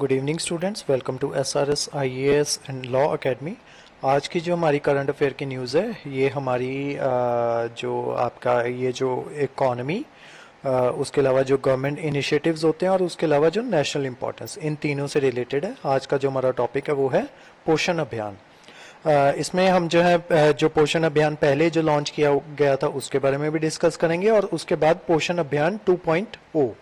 Good evening students, welcome to SRS IAS and law academy. आज की जो हमारी करंट अफेयर की न्यूज़ है ये हमारी जो आपका ये जो इकॉनमी, उसके अलावा जो गवर्नमेंट इनिशिएटिव्स होते हैं और उसके अलावा जो नेशनल इंपॉर्टेंस, इन तीनों से रिलेटेड है। आज का जो हमारा टॉपिक है वो है पोषण अभियान। इसमें हम जो है जो पोषण अभियान पहले जो लॉन्च किया गया था उसके बारे में भी डिस्कस करेंगे और उसके बाद पोषण अभियान 2.0,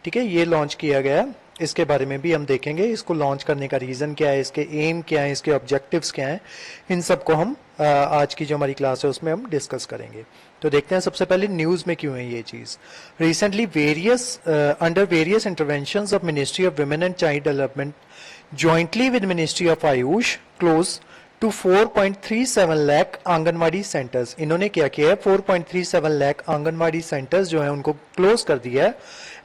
ठीक है, ये लॉन्च किया गया, इसके बारे में भी हम देखेंगे। इसको लॉन्च करने का रीज़न क्या है, इसके एम क्या है, इसके ऑब्जेक्टिव्स क्या हैं, इन सब को हम आज की जो हमारी क्लास है उसमें हम डिस्कस करेंगे। तो देखते हैं सबसे पहले न्यूज़ में क्यों है ये चीज़। Recently under various interventions of ministry of women and child development jointly with ministry of AYUSH close to 4.37 lakh anganwadi centres. इन्होंने क्या किया है, 4.37 लाख आंगनवाड़ी सेंटर्स जो है उनको क्लोज कर दिया है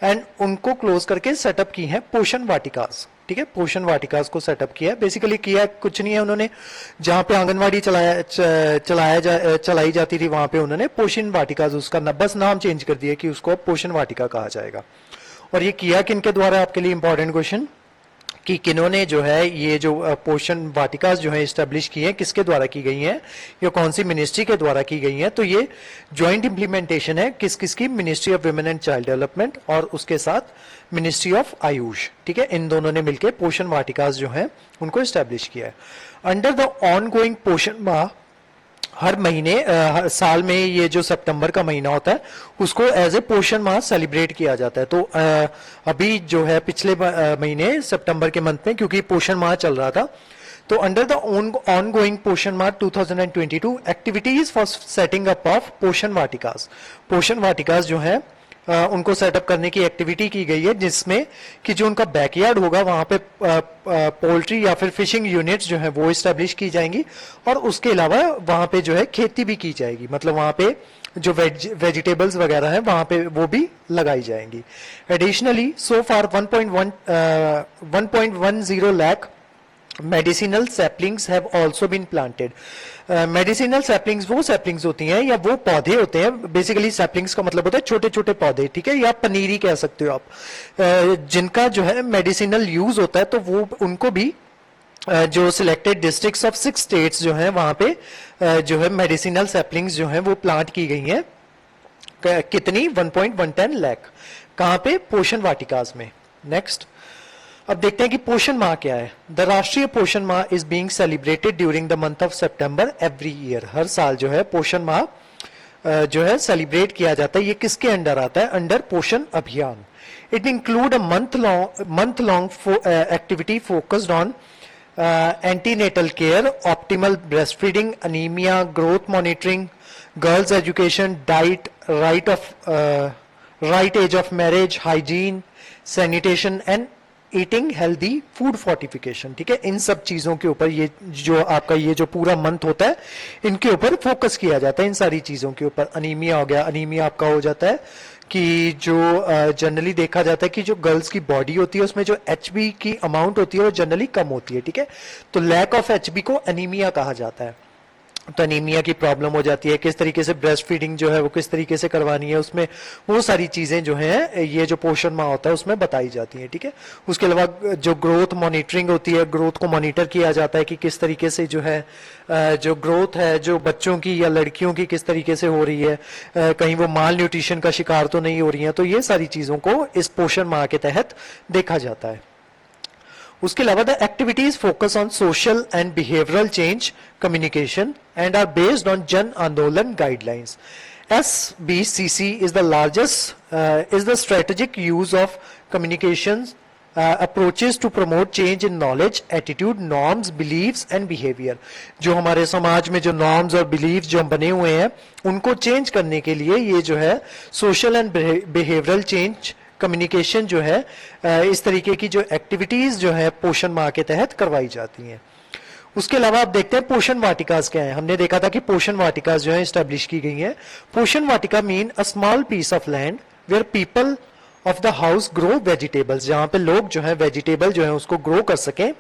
एंड उनको क्लोज करके सेटअप की हैं पोषण वाटिकास। ठीक है, पोषण वाटिकास को सेटअप किया है। बेसिकली किया कुछ नहीं है, उन्होंने जहां पे आंगनवाड़ी चलाई जाती थी वहां पे उन्होंने पोषण वाटिकास, उसका बस नाम चेंज कर दिया कि उसको पोषण वाटिका कहा जाएगा। और ये किया किनके द्वारा, आपके लिए इंपॉर्टेंट क्वेश्चन, कि किन्होंने जो है ये जो पोषण वाटिकास जो है इस्टेब्लिश की हैं, किसके द्वारा की गई हैं, या कौन सी मिनिस्ट्री के द्वारा की गई हैं। तो ये ज्वाइंट इंप्लीमेंटेशन है किस किस की, ministry of women and child development और उसके साथ मिनिस्ट्री ऑफ आयुष। ठीक है, इन दोनों ने मिलकर पोषण वाटिकास जो है उनको इस्टेब्लिश किया है। अंडर द ऑन गोइंग पोषण माह, हर महीने हर साल में ये जो सितंबर का महीना होता है उसको एज ए पोषण माह सेलिब्रेट किया जाता है। तो अभी जो है पिछले महीने सितंबर के मंथ में, क्योंकि पोषण माह चल रहा था, तो अंडर द ऑन गोइंग पोषण माह 2022 activities for setting up of पोषण वाटिकास, पोषण वाटिकास जो है उनको सेटअप करने की एक्टिविटी की गई है, जिसमें कि जो उनका बैकयार्ड होगा वहां पे पोल्ट्री या फिर फिशिंग यूनिट्स जो है वो इस्टेब्लिश की जाएंगी और उसके अलावा वहां पे जो है खेती भी की जाएगी, मतलब वहां पे जो वेजिटेबल्स वगैरह हैं वहां पे वो भी लगाई जाएंगी। Additionally so far 1.10 lakh medicinal saplings have also been planted. Medicinal saplings वो सैपलिंग्स होती हैं या वो पौधे होते हैं, बेसिकली सैपलिंग्स का मतलब होता है छोटे छोटे पौधे, ठीक है, या पनीरी कह सकते हो आप, जिनका जो है मेडिसिनल यूज होता है। तो वो उनको भी जो सिलेक्टेड डिस्ट्रिक्ट्स ऑफ 6 स्टेट्स जो हैं वहां पे जो है मेडिसिनल सैपलिंग्स जो हैं वो प्लांट की गई हैं। कितनी, 1.10 लाख। कहां पे, पोषण वाटिकास में। नेक्स्ट, अब देखते हैं कि पोषण माह क्या है। The Rashtriya Poshan Maah is being celebrated during the month of September every year. हर साल जो है पोषण माह जो है सेलिब्रेट किया जाता है। ये किसके अंडर आता है, under Poshan Abhiyaan. It include a month long activity focused on antenatal care, optimal breast feeding, anaemia, growth monitoring, girls education, diet, right age of marriage, hygiene, sanitation and eating healthy food fortification. ठीक है, इन सब चीजों के ऊपर ये जो आपका ये जो पूरा मंथ होता है इनके ऊपर फोकस किया जाता है, इन सारी चीजों के ऊपर। अनीमिया हो गया, अनीमिया आपका हो जाता है कि जो जनरली देखा जाता है कि जो गर्ल्स की बॉडी होती है उसमें जो एचबी की अमाउंट होती है वो जनरली कम होती है। ठीक है, तो लैक ऑफ एचबी को अनीमिया कहा जाता है। तो अनीमिया की प्रॉब्लम हो जाती है, किस तरीके से ब्रेस्ट फीडिंग जो है वो किस तरीके से करवानी है, उसमें वो सारी चीजें जो हैं ये जो पोषण माह होता है उसमें बताई जाती हैं। ठीक है, उसके अलावा जो ग्रोथ मॉनिटरिंग होती है, ग्रोथ को मॉनिटर किया जाता है कि किस तरीके से जो है जो ग्रोथ है जो बच्चों की या लड़कियों की किस तरीके से हो रही है, कहीं वो माल न्यूट्रिशन का शिकार तो नहीं हो रही है। तो ये सारी चीजों को इस पोषण माह के तहत देखा जाता है। उसके अलावा the activities focus on social and behavioural change communication and are based on Jan Andolan guidelines. SBCC is the strategic use of communications approaches to promote change in knowledge, attitude, norms, beliefs and behavior। जो हमारे समाज में जो norms और beliefs जो बने हुए हैं उनको चेंज करने के लिए ये जो है social and behavioural change communication जो है इस तरीके की जो एक्टिविटीज जो है पोषण माह के तहत करवाई जाती हैं। उसके अलावा आप देखते हैं पोषण वाटिकास क्या है। हमने देखा था कि पोषण वाटिकास जो है इस्टेब्लिश की गई हैं। Poshan Vatika mean a small piece of land where people of the house grow vegetables, जहां पे लोग जो है वेजिटेबल जो है उसको ग्रो कर सकें,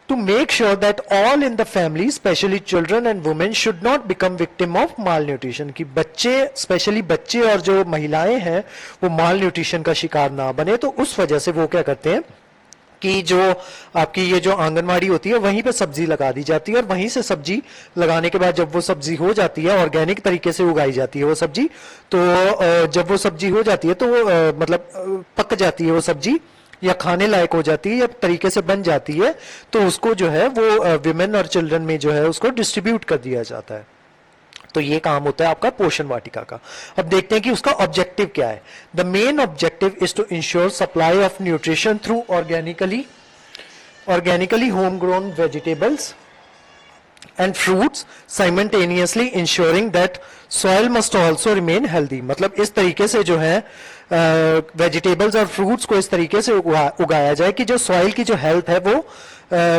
to make sure that all in the family, especially children and women, should not become victim of malnutrition। कि बच्चे, स्पेशली बच्चे और जो महिलाएं हैं वो माल न्यूट्रिशन का शिकार ना बने। तो उस वजह से वो क्या करते हैं कि जो आपकी ये जो आंगनवाड़ी होती है वहीं पे सब्जी लगा दी जाती है और वहीं से सब्जी लगाने के बाद जब वो सब्जी हो जाती है, ऑर्गेनिक तरीके से उगाई जाती है वो सब्जी, तो जब वो सब्जी हो जाती है तो मतलब पक जाती है वो सब्जी या खाने लायक हो जाती है या तरीके से बन जाती है, तो उसको जो है वो विमेन और चिल्ड्रन में जो है उसको डिस्ट्रीब्यूट कर दिया जाता है। तो ये काम होता है आपका पोषण वाटिका का। अब देखते हैं कि उसका ऑब्जेक्टिव क्या है। The main objective is to ensure supply of nutrition through organically home grown vegetables and fruits, simultaneously ensuring that soil must also remain healthy। मतलब इस तरीके से जो है वेजिटेबल्स और फ्रूट्स को इस तरीके से उगाया जाए कि जो सॉइल की जो हेल्थ है वो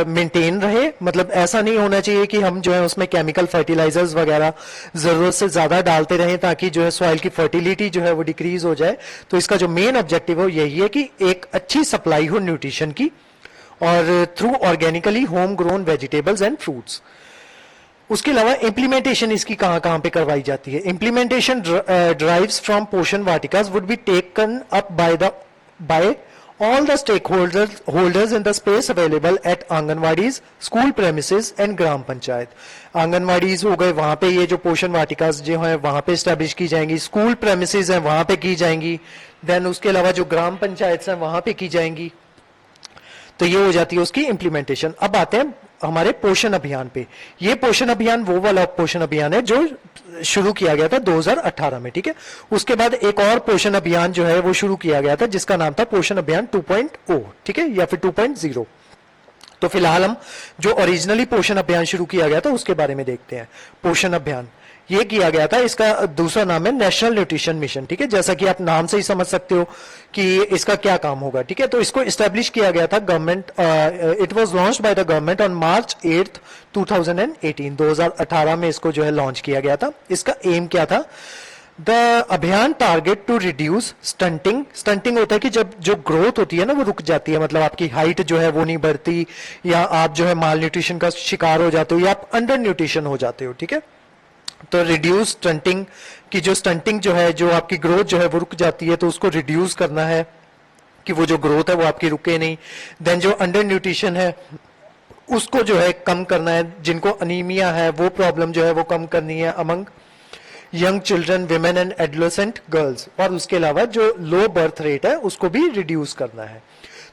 मेंटेन रहे। मतलब ऐसा नहीं होना चाहिए कि हम जो है उसमें केमिकल फर्टिलाइजर्स वगैरह जरूरत से ज्यादा डालते रहें ताकि जो है सॉइल की फर्टिलिटी जो है वो डिक्रीज हो जाए। तो इसका जो मेन ऑब्जेक्टिव है यही है कि एक अच्छी सप्लाई हो न्यूट्रिशन की, और through organically home grown vegetables and fruits. उसके अलावा इम्प्लीमेंटेशन इसकी कहां कहां पे करवाई जाती है। Implementation drives from Poshan Vatikas would be taken up by all the stakeholders in the space available at anganwadis, school premises and gram panchayat. Anganwadis हो गए, वहां पे ये जो पोषण वाटिकास जो है वहां पे स्टैब्लिश की जाएंगी, स्कूल प्रेमिसेस है वहां पे की जाएंगी, देन उसके अलावा जो ग्राम पंचायत है वहां पे की जाएंगी। तो ये हो जाती है उसकी इंप्लीमेंटेशन। अब आते हैं हमारे पोषण अभियान पे। ये पोषण अभियान वो वाला पोषण अभियान है जो शुरू किया गया था 2018 में, ठीक है। उसके बाद एक और पोषण अभियान जो है वो शुरू किया गया था जिसका नाम था पोषण अभियान 2.0, ठीक है, या फिर 2.0। तो फिलहाल हम जो ओरिजिनली पोषण अभियान शुरू किया गया था उसके बारे में देखते हैं। पोषण अभियान ये किया गया था, इसका दूसरा नाम है नेशनल न्यूट्रिशन मिशन, ठीक है। जैसा कि आप नाम से ही समझ सकते हो कि इसका क्या काम होगा, ठीक है। तो इसको एस्टेब्लिश किया गया था government, it was launched by the government on March 8, 2018। 2018 में इसको जो है लॉन्च किया गया था। इसका एम क्या था? The Abhiyaan target to reduce stunting. Stunting होता है कि जब जो ग्रोथ होती है ना वो रुक जाती है, मतलब आपकी हाइट जो है वो नहीं बढ़ती, या आप जो है माल न्यूट्रिशन का शिकार हो जाते हो, या आप अंडर न्यूट्रिशन हो जाते हो, ठीक है। तो रिड्यूस स्टंटिंग की जो स्टंटिंग जो है, जो आपकी ग्रोथ जो है वो रुक जाती है, तो उसको रिड्यूस करना है कि वो जो ग्रोथ है वो आपकी रुके नहीं। देन जो अंडर न्यूट्रिशन है उसको जो है कम करना है, जिनको अनीमिया है वो प्रॉब्लम जो है वो कम करनी है among young children, women and adolescent girls. और उसके अलावा जो लो बर्थ रेट है उसको भी रिड्यूस करना है।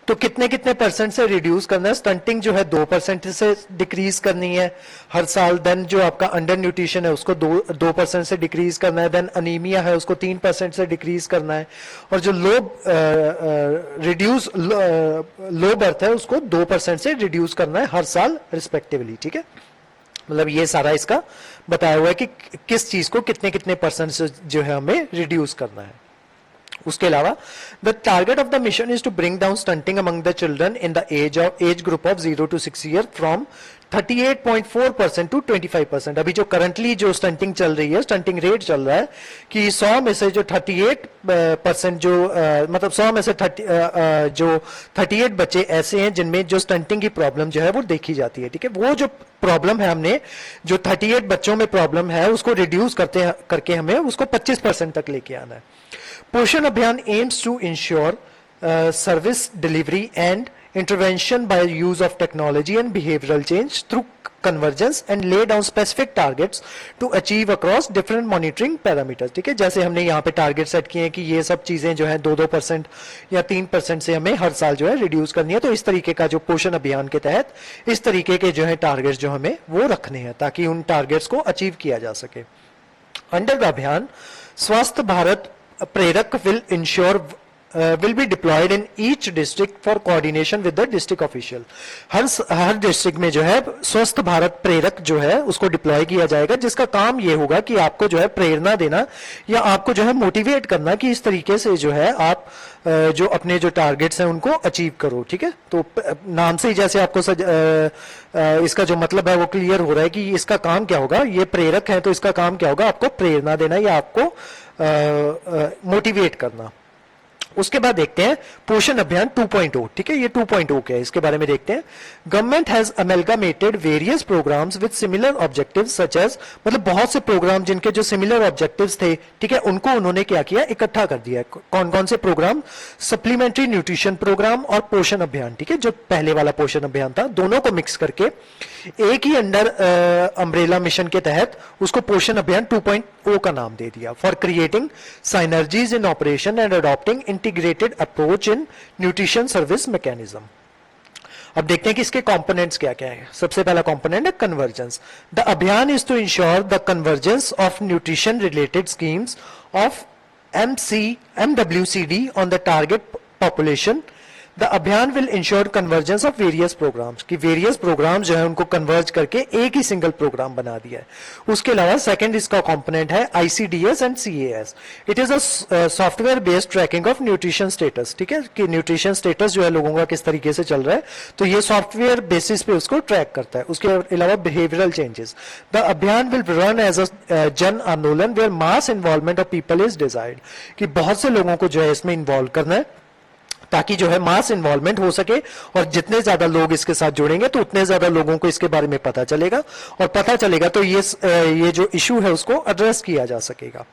तो कितने कितने परसेंट से रिड्यूस करना है? स्टंटिंग जो है 2% से डिक्रीज करनी है हर साल। देन जो आपका अंडर न्यूट्रिशन है उसको 2% से डिक्रीज करना है। देन अनीमिया है उसको 3% से डिक्रीज करना है। और जो लो बर्थ है उसको 2% से रिड्यूस करना है हर साल रिस्पेक्टिवली, ठीक है। मतलब ये सारा इसका बताया हुआ है कि किस चीज को कितने कितने परसेंट से जो है हमें रिड्यूस करना है। उसके अलावा the target of the mission is to bring down stunting among the children in the age group of 0 to 6 year from 38.4% to 25%। अभी जो करंटली जो स्टंटिंग चल रही है, स्टंटिंग रेट चल रहा है कि 100 में से जो 38% जो मतलब 100 में से जो 38 बच्चे ऐसे हैं जिनमें जो स्टंटिंग की प्रॉब्लम जो है वो देखी जाती है, ठीक है। वो जो प्रॉब्लम है, हमने जो 38 बच्चों में प्रॉब्लम है उसको रिड्यूस करके हमें उसको 25% तक लेके आना है। Poshan Abhiyaan aims to ensure service delivery and intervention by use of technology and behavioral change through convergence and lay down specific targets to achieve across different monitoring parameters, ठीक है। जैसे हमने यहाँ पे टारगेट सेट किए हैं कि ये सब चीजें जो है 2% या 3% से हमें हर साल जो है रिड्यूस करनी है। तो इस तरीके का जो पोषण अभियान के तहत इस तरीके के जो है टारगेट्स जो हमें वो रखने हैं ताकि उन टारगेट्स को अचीव किया जा सके। अंडर द अभियान स्वस्थ भारत प्रेरक will be deployed in each district for coordination with the district official। Her district में जो है स्वस्थ भारत प्रेरक जो है उसको डिप्लॉय किया जाएगा, जिसका काम ये होगा कि आपको जो है प्रेरणा देना या आपको जो है मोटिवेट करना कि इस तरीके से जो है आप जो अपने जो टारगेट्स हैं उनको अचीव करो, ठीक है। तो नाम से ही जैसे आपको इसका जो मतलब है वो क्लियर हो रहा है कि इसका काम क्या होगा। ये प्रेरक है तो इसका काम क्या होगा? आपको प्रेरणा देना या आपको मोटिवेट करना। उसके बाद देखते हैं पोषण अभियान 2.0, ठीक है, ये 2.0 क्या है इसके बारे में देखते हैं। Government has amalgamated various programmes with similar objectives such as, मतलब बहुत से प्रोग्राम जिनके जो सिमिलर ऑब्जेक्टिव्स थे, ठीक है, उनको उन्होंने क्या किया, इकट्ठा कर दिया। कौन कौन से प्रोग्राम? सप्लीमेंट्री न्यूट्रिशन प्रोग्राम और पोषण अभियान, ठीक है, जो पहले वाला पोषण अभियान था, दोनों को मिक्स करके एक ही अंडर अम्ब्रेला मिशन के तहत उसको पोषण अभियान 2.0 का नाम दे दिया। For creating synergies in operation and adopting integrated approach in nutrition service mechanism. अब देखते हैं कि इसके कंपोनेंट्स क्या क्या है। सबसे पहला कंपोनेंट है convergence. The Abhiyaan is to ensure the convergence of nutrition related schemes of MWCD on the target population. The अभियान will ensure convergence of various programs, कि various programs जो है उनको converge करके एक ही single program बना दिया है। उसके अलावा second इसका component है ICDS and CAS. It is a software based tracking of nutrition status, ठीक है, कि nutrition status जो है लोगों का किस तरीके से चल रहा है, तो ये software basis पे उसको track करता है। उसके अलावा behavioral changes. The अभियान will run as a जन आंदोलन where mass involvement of people is desired, कि बहुत से लोगों को जो है इसमें involve करना है ताकि जो है मास इन्वॉल्वमेंट हो सके, और जितने ज्यादा लोग इसके साथ जुड़ेंगे तो उतने ज्यादा लोगों को इसके बारे में पता चलेगा, और पता चलेगा तो ये जो इशू है उसको एड्रेस किया जा सकेगा।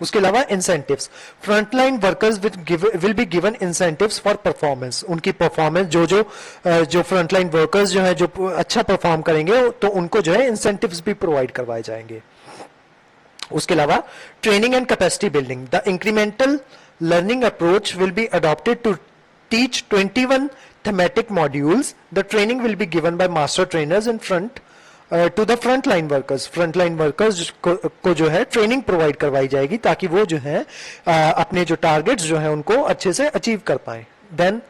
उसके अलावा incentives, frontline workers will be given incentives for performance, उनकी परफॉर्मेंस जो फ्रंटलाइन वर्कर्स जो है जो अच्छा परफॉर्म करेंगे तो उनको जो है इंसेंटिव्स भी प्रोवाइड करवाए जाएंगे। उसके अलावा training and capacity building, the incremental learning approach will be adopted to teach 21 thematic modules. The training will be given by master trainers in front to the frontline workers. Frontline workers को जो है training provide करवाई जाएगी ताकि वो जो है अपने जो टारगेट्स जो है उनको अच्छे से अचीव कर पाए। Then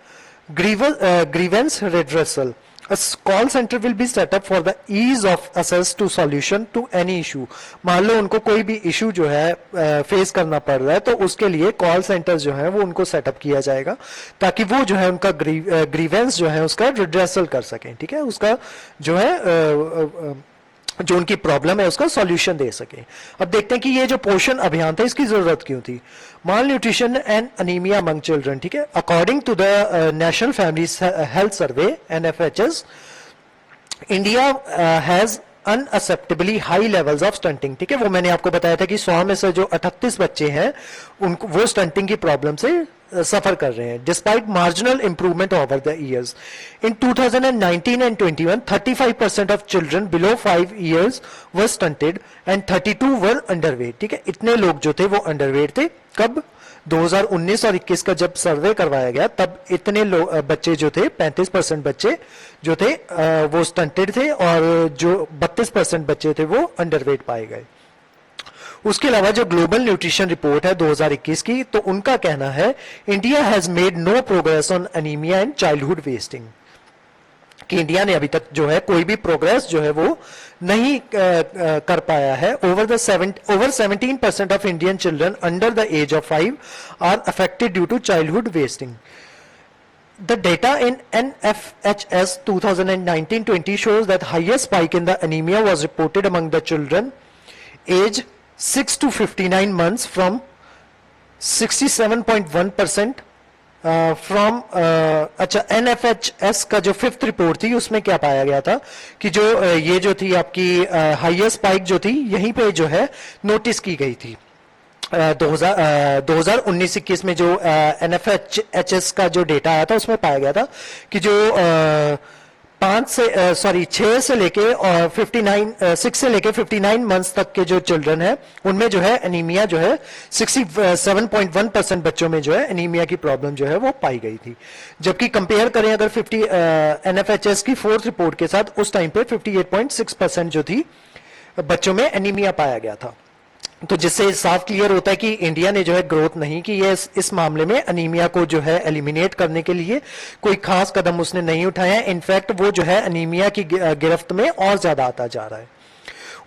grievance redressal. A call center will be set up for the ease of access to solution to any issue. मान लो उनको कोई भी इशू जो है फेस करना पड़ रहा है तो उसके लिए कॉल सेंटर जो है वो उनको सेटअप किया जाएगा ताकि वो जो है उनका ग्रीवेंस जो है उसका रिड्रेसल कर सकें, ठीक है, उसका जो है जो उनकी प्रॉब्लम है उसका सॉल्यूशन दे सके। अब देखते हैं कि ये जो पोषण अभियान था इसकी जरूरत क्यों थी। Malnutrition and anaemia among children, ठीक है, according to the national family health survey NFHS, India has unacceptably high levels of stunting, ठीक है, वो मैंने आपको बताया था कि 100 में से जो 38 बच्चे हैं उनको वो स्टंटिंग की प्रॉब्लम से सफर कर रहे हैं। Despite marginal improvement over the years, in 2019 and 21 35% of children below 5 years were stunted and 32 were underweight, ठीक है, इतने लोग जो थे वो अंडरवेट थे। कब? 2019 और 21 का जब सर्वे करवाया गया तब इतने बच्चे जो थे 35% बच्चे जो थे वो स्टंटेड थे और जो 32% बच्चे थे वो अंडरवेट पाए गए। उसके अलावा जो ग्लोबल न्यूट्रिशन रिपोर्ट है 2021 की, तो उनका कहना है India has made no progress on anaemia and childhood wasting, कि इंडिया ने अभी तक जो है कोई भी प्रोग्रेस जो है वो नहीं कर पाया है। Over 17% of Indian children under the age of 5 are affected due to childhood wasting. The data in NFHS 2019-20 shows that highest spike in the anemia was reported among the children age 6 to 59 months from 67.1% from अच्छा NFHS का जो 5th report थी उसमें क्या पाया गया था कि जो ये जो थी आपकी हाईएस्ट स्पाइक जो थी यहीं पे जो है नोटिस की गई थी। 2019-21 में जो NFHS का जो डेटा आया था उसमें पाया गया था कि जो 6 से लेके और 6 से लेके 59 मंथ्स तक के जो चिल्ड्रन है उनमें जो है एनीमिया जो है 67.1% बच्चों में जो है एनीमिया की प्रॉब्लम जो है वो पाई गई थी। जबकि कंपेयर करें अगर NFHS की 4th रिपोर्ट के साथ उस टाइम पे 58.6% जो थी बच्चों में एनीमिया पाया गया था। तो जिससे साफ क्लियर होता है कि इंडिया ने जो है ग्रोथ नहीं की है इस मामले में, अनीमिया को जो है एलिमिनेट करने के लिए कोई खास कदम उसने नहीं उठाया है। इनफैक्ट वो जो है अनीमिया की गिरफ्त में और ज्यादा आता जा रहा है।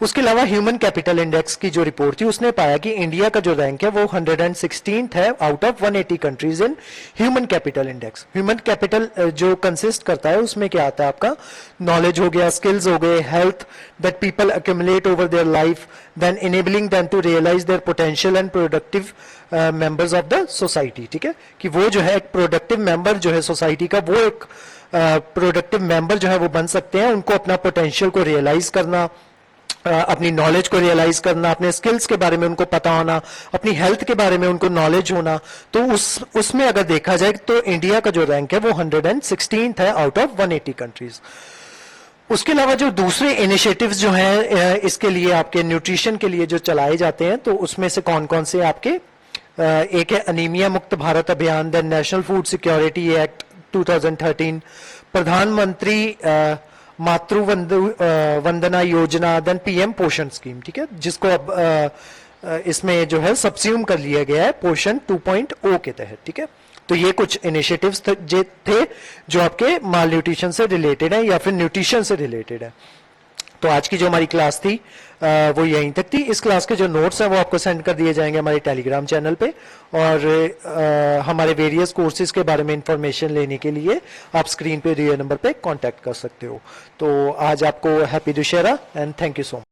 उसके अलावा ह्यूमन कैपिटल इंडेक्स की जो रिपोर्ट थी उसने पाया कि इंडिया का जो रैंक है वो 116th है out of 180 countries in human capital index. Human capital जो कंसिस्ट करता है उसमें क्या आता है आपका नॉलेज हो गया, स्किल्स हो गए, health that people accumulate over their life, then enabling them to realise their potential and productive members of the society, ठीक है, कि वो जो है एक प्रोडक्टिव मेंबर जो है सोसाइटी का, वो एक प्रोडक्टिव मेंबर जो है वो बन सकते हैं। उनको अपना पोटेंशियल को रियलाइज करना, अपनी नॉलेज को रियलाइज करना, अपने स्किल्स के बारे में उनको पता होना, अपनी हेल्थ के बारे में उनको नॉलेज होना, तो उसमें अगर देखा जाए तो इंडिया का जो रैंक है वो 116th है आउट ऑफ 180 कंट्रीज। उसके अलावा जो दूसरे इनिशिएटिव्स जो हैं इसके लिए आपके न्यूट्रिशन के लिए जो चलाए जाते हैं, तो उसमें से कौन कौन से आपके एक है anaemia Mukt Bharat Abhiyaan, then national food security act 2013, Pradhan Mantri मातृ वंदना योजना, देन पीएम पोषण स्कीम, ठीक है, जिसको अब इसमें जो है सब्स्यूम कर लिया गया है पोषण 2.0 के तहत, ठीक है। तो ये कुछ इनिशिएटिव्स थे जो आपके माल न्यूट्रिशन से रिलेटेड है या फिर न्यूट्रिशन से रिलेटेड है। तो आज की जो हमारी क्लास थी वो यहीं तक थी। इस क्लास के जो नोट्स हैं वो आपको सेंड कर दिए जाएंगे हमारे टेलीग्राम चैनल पे, और हमारे वेरियस कोर्सेज के बारे में इंफॉर्मेशन लेने के लिए आप स्क्रीन पे दिए नंबर पे कांटेक्ट कर सकते हो। तो आज आपको happy Dussehra and thank you so much.